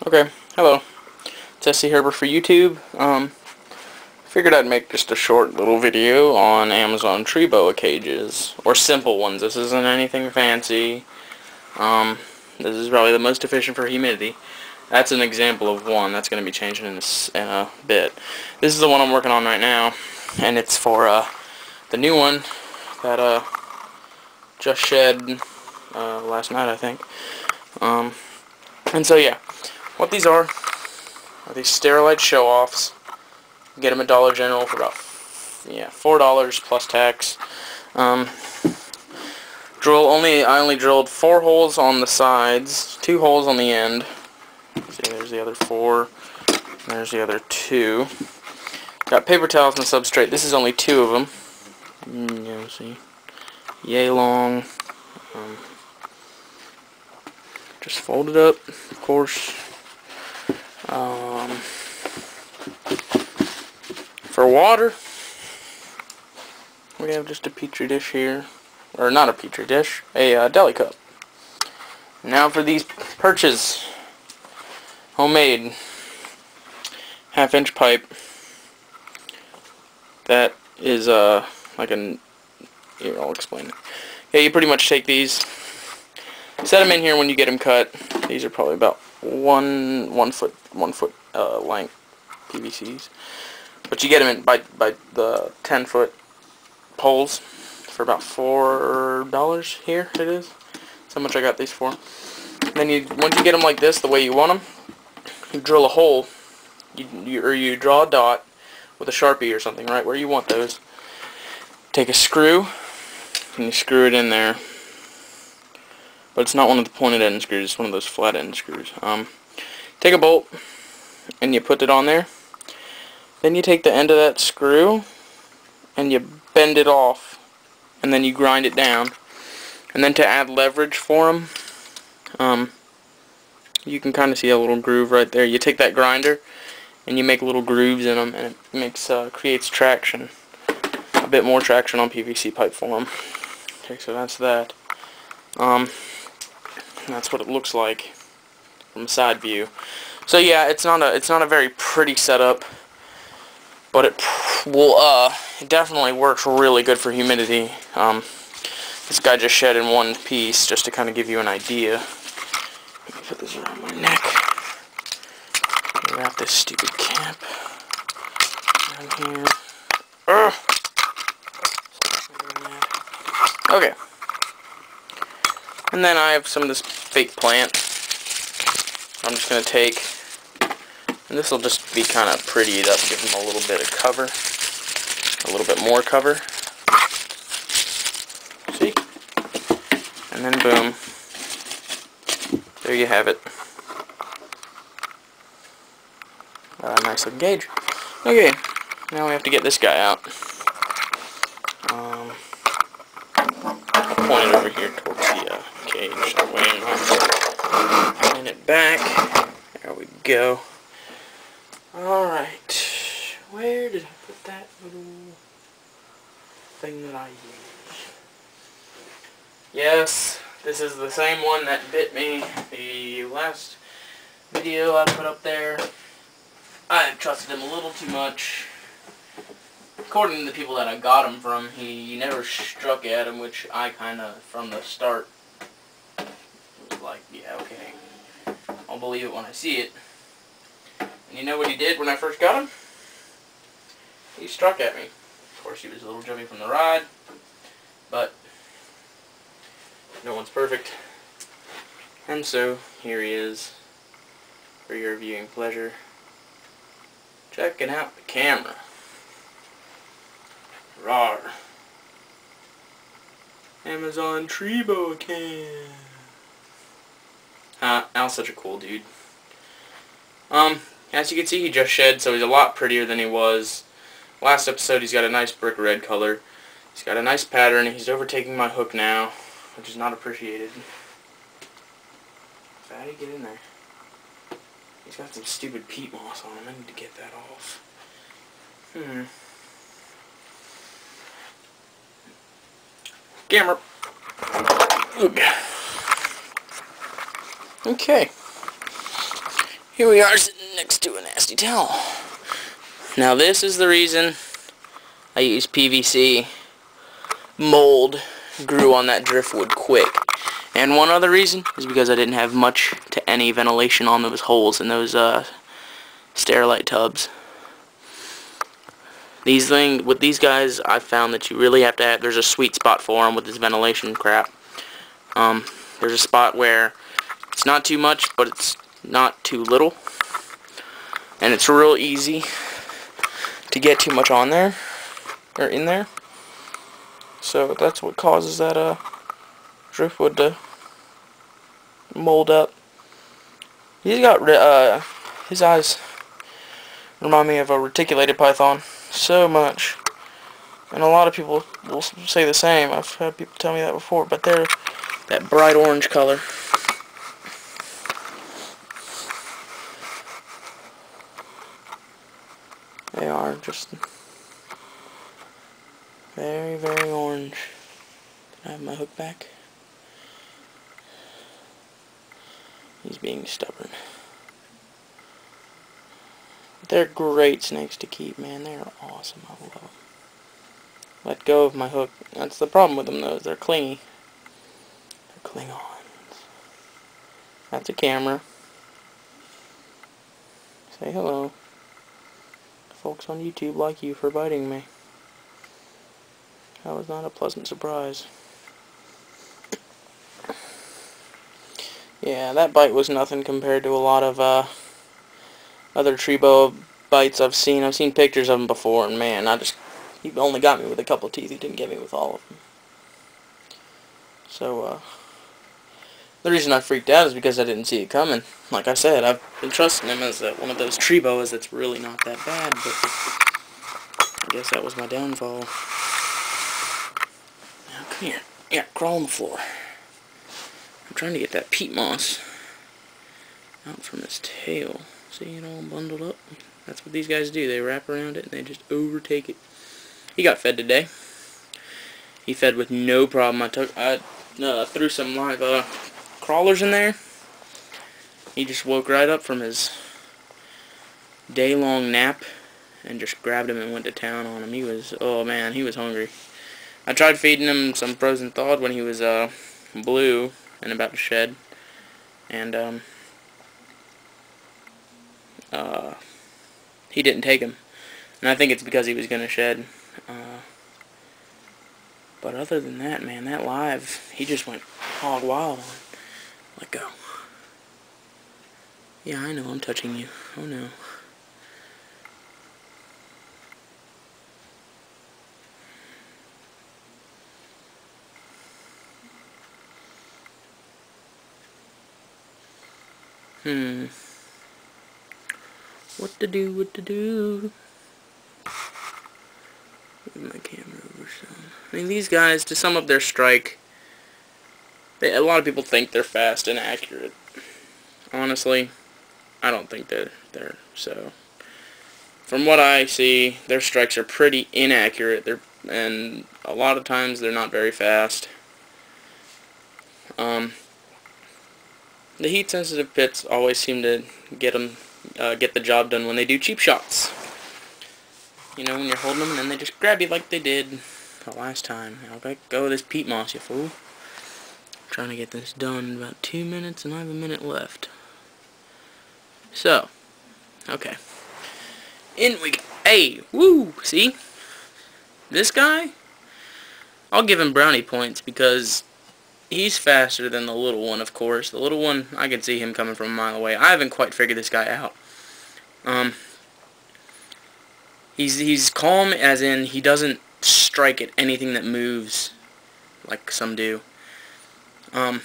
Okay, hello. It's SCherper for YouTube. Figured I'd make just a short little video on Amazon tree boa cages, or simple ones. This isn't anything fancy. This is probably the most efficient for humidity. That's an example of one. That's going to be changing in a bit. This is the one I'm working on right now, and it's for the new one that just shed last night, I think. And so yeah, what these are these Sterilite show-offs. Get them at Dollar General for about $4 plus tax. I only drilled 4 holes on the sides, 2 holes on the end. See, there's the other 4. There's the other 2. Got paper towels and substrate. This is only 2 of them. You see, yay long. Just fold it up, of course. For water, we have just a petri dish here, or not a petri dish, a deli cup. Now for these perches, homemade, 1/2-inch pipe. That is like an, here, I'll explain it. Yeah, you pretty much take these, set them in here when you get them cut. These are probably about one foot length PVCs. But you get them in by the 10-foot poles for about $4 here. It is. That's how much I got these for. Then once you get them like this, the way you want them, you drill a hole. You draw a dot with a Sharpie or something, right where you want those. Take a screw and you screw it in there. But it's not one of the pointed end screws. It's one of those flat end screws. Take a bolt and you put it on there. Then you take the end of that screw and you bend it off, and then you grind it down. And then to add leverage for them, you can kind of see a little groove right there. You take that grinder and you make little grooves in them, and it creates traction, a bit more traction on PVC pipe for them. Okay, so that's that. That's what it looks like from the side view. So yeah, it's not a very pretty setup, but it definitely works really good for humidity. This guy just shed in one piece, just to kind of give you an idea. Let me put this around my neck. Wrap this stupid cap around here. Ugh. Okay. And then I have some of this fake plant I'm just going to take, and this will just be kind of prettied up, give them a little bit of cover, a little bit more cover. See? And then boom. There you have it. Nice looking cage. Okay, now we have to get this guy out. I'll point it over here towards the cage, that way I'm not pulling it back. There we go. Alright, where did I put that little thing that I used? Yes, this is the same one that bit me the last video I put up there. I trusted him a little too much. According to the people that I got him from, he never struck at him, which I kind of, from the start, was like, yeah, okay, I'll believe it when I see it. And you know what he did when I first got him? He struck at me. Of course, he was a little jumpy from the ride, but no one's perfect. And so, here he is, for your viewing pleasure. Checking out the camera. Rawr. Amazon tree boa can. Al's such a cool dude. As you can see, he just shed, so he's a lot prettier than he was. Last episode, he's got a nice brick red color. He's got a nice pattern. He's overtaking my hook now, which is not appreciated. Fatty, get in there. He's got some stupid peat moss on him. I need to get that off. Camera. Okay. Here we are sitting next to a nasty towel. Now this is the reason I use PVC. Mold grew on that driftwood quick. And one other reason is because I didn't have much to any ventilation on those holes in those Sterilite tubs. With these guys, I've found that you really have to have, there's a sweet spot for them with this ventilation crap. There's a spot where it's not too much, but it's not too little. And it's real easy to get too much on there, or in there. So that's what causes that driftwood to mold up. He's got, his eyes remind me of a reticulated python so much. And a lot of people will say the same. I've had people tell me that before, but they're that bright orange color. They are just very, very orange. Can I have my hook back? He's being stubborn. They're great snakes to keep, man. They're awesome. I love them. Let go of my hook. That's the problem with them, though. They're clingy. They're Klingons. That's a camera. Say hello. Folks on YouTube like you for biting me. That was not a pleasant surprise. Yeah, that bite was nothing compared to a lot of other tree boa bites I've seen. I've seen pictures of them before, and man, he only got me with a couple of teeth. He didn't get me with all of them. So, the reason I freaked out is because I didn't see it coming. Like I said, I've been trusting him as one of those tree boas that's really not that bad, but I guess that was my downfall. Now, come here. Yeah, crawl on the floor. I'm trying to get that peat moss out from his tail. See it all bundled up? That's what these guys do. They wrap around it and they just overtake it. He got fed today. He fed with no problem. I threw some live crawlers in there. He just woke right up from his day-long nap and just grabbed him and went to town on him. He was, oh man, he was hungry. I tried feeding him some frozen thawed when he was blue and about to shed, and he didn't take him, and I think it's because he was going to shed. But other than that, man, that live, he just went hog wild on it. Let go. Yeah, I know, I'm touching you. Oh no. What to do, what to do? Move my camera over some. I mean, these guys, to sum up their strike, a lot of people think they're fast and accurate. Honestly, I don't think they're so. From what I see, their strikes are pretty inaccurate. And a lot of times they're not very fast. The heat-sensitive pits always seem to get the job done when they do cheap shots. You know, when you're holding them and then they just grab you like they did the last time. Now, let go of this peat moss, you fool. I'm trying to get this done in about 2 minutes, and I have a minute left. So, okay. In we go. Hey, woo! See? This guy, I'll give him brownie points because he's faster than the little one, of course. The little one, I can see him coming from a mile away. I haven't quite figured this guy out. He's calm, as in he doesn't strike at anything that moves like some do. But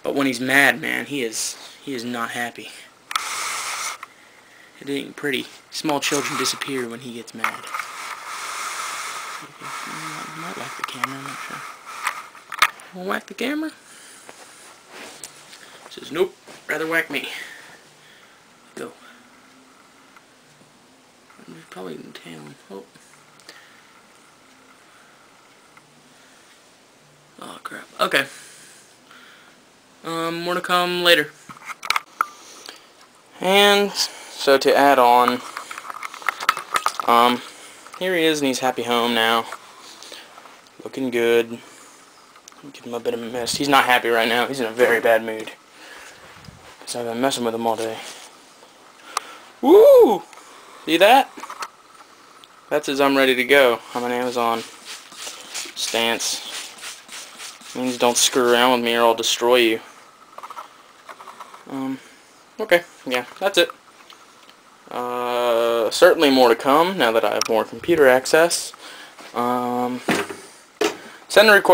when he's mad, man, he is not happy. It ain't pretty. Small children disappear when he gets mad. I might whack the camera, I'm not sure. Wanna whack the camera? Says, nope, rather whack me. Go. I'm probably in town. Oh. Oh, crap. Okay. More to come later. And so to add on, here he is, and he's happy home now. Looking good. Give him a bit of a mist. He's not happy right now. He's in a very bad mood. Because I've been messing with him all day. Woo! See that? That's his I'm ready to go. I'm on Amazon stance. Means don't screw around with me or I'll destroy you. Okay, yeah, that's it. Certainly more to come now that I have more computer access. Send a request.